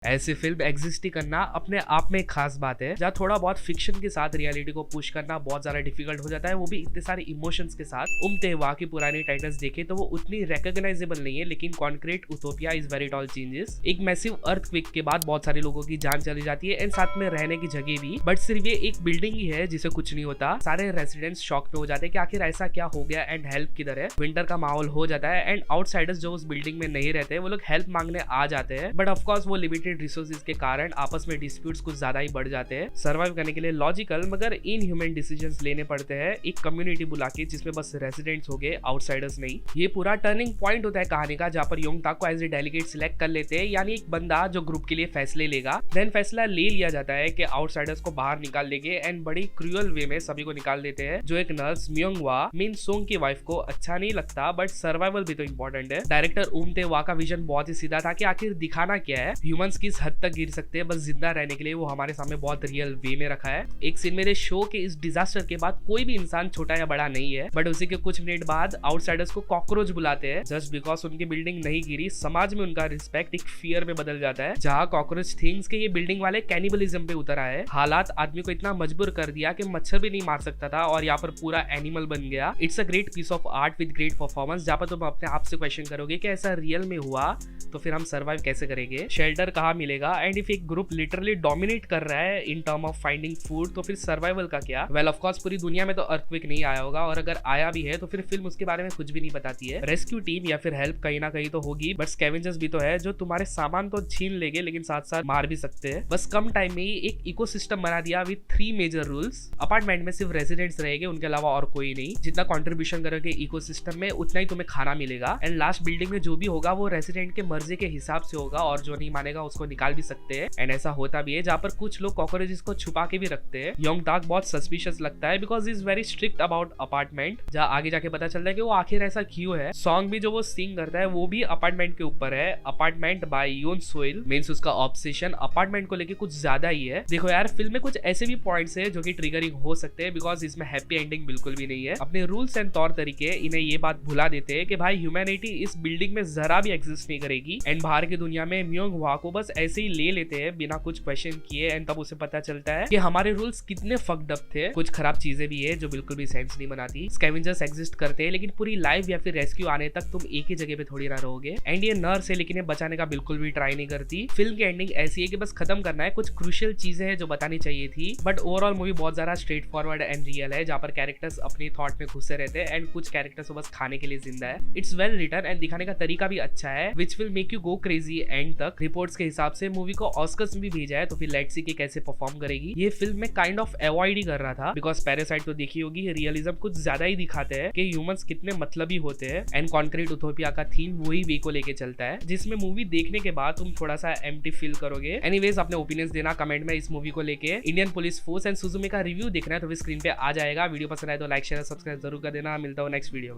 ऐसी film exist ही करना अपने आप में एक खास बात है, जहाँ थोड़ा बहुत फिक्शन के साथ रियलिटी को पुश करना बहुत ज्यादा डिफिकल्ट हो जाता है, वो भी इतने सारे इमोशंस के साथ। तेवा की पुरानी टाइटल्स देखे तो वो उतनी रिकॉग्नाइजेबल नहीं है, लेकिन concrete utopia is very tall changes. एक मैसिव अर्थक्वेक के बाद बहुत सारे लोगों की जान चली जाती है एंड साथ में रहने की जगह भी, बट सिर्फ ये एक बिल्डिंग ही है जिसे कुछ नहीं होता। सारे रेसिडेंट्स शॉक में हो जाते हैं कि आखिर ऐसा क्या हो गया एंड हेल्प किधर है। विंटर का माहौल हो जाता है एंड आउटसाइडर्स जो उस बिल्डिंग में नहीं रहते वो लोग हेल्प मांगने आ जाते हैं, बट ऑफकोर्स वो लिमिटेड रिसोर्सेज के कारण आपस में डिस्प्यूट्स कुछ ज्यादा ही बढ़ जाते हैं। सर्वाइव करने के लिए लॉजिकल मगर इनह्यूमन डिसीजंस लेने पड़ते हैं, एक कम्युनिटी बुला के जिसमें बस रेसिडेंट्स हो गए, आउटसाइडर्स नहीं। ये पूरा टर्निंग पॉइंट होता है कहानी का, जहाँ पर योंगताक को एज ए डेलीगेट सिलेक्ट कर लेते हैं, यानी एक बंदा जो ग्रुप के लिए फैसले लेगा। देन फैसला ले लिया जाता है कि आउटसाइडर्स को बाहर निकाल देंगे एंड बड़ी क्रूअल वे में सभी को निकाल देते हैं। जो एक नर्स म्योंगवा मिन सोंग की वाइफ को अच्छा नहीं लगता, बट सर्वाइवल भी तो इंपॉर्टेंट है। डायरेक्टर तेवा का विजन बहुत ही सीधा था कि आखिर दिखाना क्या है, ह्यूमंस किस हद तक गिर सकते हैं बस जिंदा रहने के लिए, वो हमारे सामने बहुत रियल वे में रखा है। एक सीन मेरे शो के इस डिजास्टर के बाद कोई भी इंसान छोटा या बड़ा नहीं है, बट उसी के कुछ मिनट बाद आउटसाइडर्स को कॉकरोच बुलाते हैं जस्ट बिकॉज उनकी बिल्डिंग नहीं गिरी। समाज में उनका रिस्पेक्ट एक फियर में बदल जाता है, जहाँ कॉकरोच थिंग्स के ये बिल्डिंग वाले कैनिबलिज्म पे उतर आए। हालात आदमी को इतना मजबूर कर दिया कि मच्छर भी नहीं मार सकता था और यहाँ पर पूरा एनिमल बन गया। It's a great piece of art with great performance, जहाँ पर तुम अपने आप से क्वेश्चन करोगे कि ऐसा रियल में हुआ तो फिर हम सर्वाइव कैसे करेंगे, शेल्टर कहाँ मिलेगा, एंड इफ एक ग्रुप लिटरली डोमिनेट कर रहा है in term of finding food तो फिर सर्वाइवल का क्या। वेल ऑफ कोर्स पूरी दुनिया में तो अर्थक्वेक नहीं आया होगा, और अगर आया भी है तो फिर फिल्म उसके बारे में कुछ भी नहीं बताती है। रेस्क्यू टीम या फिर हेल्प कहीं ना कहीं तो होगी, बट स्कैवेंजर्स भी तो है जो तुम्हारे सामान तो छीन लेंगे लेकिन साथ साथ मार भी सकते हैं। बस कम टाइम में ही एक इकोसिस्टम बना दिया विद 3 मेजर रूल्स। अपार्टमेंट में सिर्फ रेसिडेंट्स रहेंगे, उनके अलावा और कोई नहीं। जितना कंट्रीब्यूशन करोगे इकोसिस्टम में उतना ही तुम्हें खाना मिलेगा, एंड लास्ट बिल्डिंग में जो भी होगा वो रेसिडेंट के मर्जी के हिसाब से होगा, और जो नहीं मानेगा उसको निकाल भी सकते हैं। एंड ऐसा होता भी है, जहाँ पर कुछ लोग कॉकरोचेस को छुपा के भी रखते हैं। योंगताक बहुत सस्पिशियस लगता है because is very strict about apartment, जहाँ आगे जाके पता चलता है कि वो आखिर ऐसा क्यों है। सॉन्ग भी जो वो सिंग करता है वो भी अपार्टमेंट के ऊपर है। अपार्टमेंट बाय योन सोइल मींस उसका ऑब्सेशन अपार्टमेंट को लेके कुछ ज्यादा ही है। देखो यार, फिल्म में कुछ ऐसे भी पॉइंट्स है जो कि ट्रिगरिंग हो सकते हैं बिकॉज इसमें हैप्पी एंडिंग बिल्कुल भी नहीं है। अपने रूल्स एंड तौर तरीके इन्हें ये बात भुला देते हैं कि भाई ह्यूमैनिटी इस बिल्डिंग में जरा भी एग्जिस्ट नहीं करेगी, एंड बाहर की दुनिया में म्योंगवा को बस ऐसे ही ले लेते हैं बिना कुछ क्वेश्चन किए, एंड तब उसे पता चलता है कि हमारे रूल्स कितने फक्ड अप थे। कुछ खराब चीजें भी है जो बिल्कुल भी सेंस नहीं बनाती। स्कैवेंजर्स एग्जिस्ट करते हैं लेकिन पूरी लाइफ या फिर रेस्क्यू आने तक तुम एक ही जगह पे थोड़ी ना रहोगे, एंड ये नर्स है लेकिन ये बचाने का बिल्कुल भी ट्राई नहीं करती। फिल्म की एंडिंग ऐसी है कि बस खत्म करना है। कुछ क्रूशियल चीजें हैं जो बतानी चाहिए थी, बट ओवरऑल मूवी बहुत ज्यादा स्ट्रेट फॉरवर्ड एंड रियल है, जहाँ पर कैरेक्टर्स अपनी थॉट में घुसे रहते हैं एंड कुछ कैरेक्टर्स बस खाने के लिए जिंदा है। इट्स वेल रिटन एंड दिखाने का तरीका भी अच्छा है, which will make you go crazy and तक। रिपोर्ट्स के हिसाब से मूवी को ऑस्कर्स में भी भेजा है, तो फिर लेट्स सी कि कैसे परफॉर्म करेगी। ये फिल्म में काइंड ऑफ अवॉइड ही कर रहा था बिकॉज पैरासाइट तो देखी होगी, रियलिज्म कुछ ज्यादा ही दिखाते हैं कि ह्यूमंस कितने मतलबी होते हैं, एंड कॉन्क्रीट उटोपिया का थीम वही वे को लेके चलता है, जिसमें मूवी देखने के बाद तुम थोड़ा सा एम्प्टी फील करोगे। एनीवेज, अपने ओपिनियंस देना कमेंट में इस मूवी को लेके। इंडियन पुलिस फोर्स एंड सुजुमी का रिव्यू देखना है तो भी स्क्रीन पे आ जाएगा। वीडियो पसंद आए तो लाइक शेयर सब्सक्राइब जरूर कर देना। मिलता हूँ नेक्स्ट वीडियो में।